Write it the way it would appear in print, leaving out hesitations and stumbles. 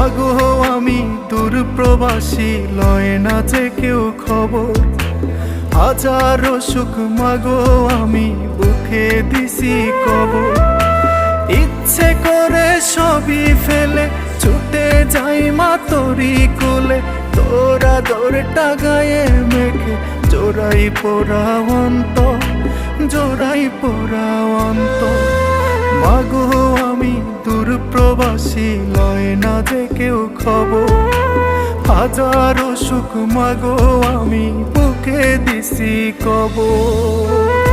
মাগো আমি দূর প্রবাসী, লয় না যে কেউ খবর। হাজারো সুখ মাগো আমি বুকে দিছি কবর। ইচ্ছে করে সবই ফেলে ছুটে যাই মা তোরি কোলে, তোরা দৌড়টা গায়ে মেখে জোড়াই পোড়া অন্তর, জোড়াই পোড়া অন্তর। মাগো আমি দূর প্রবাসী, লয় না যে কেউ খবর। হাজারো সুখ মাগো আমি বুকে দিছি কবর।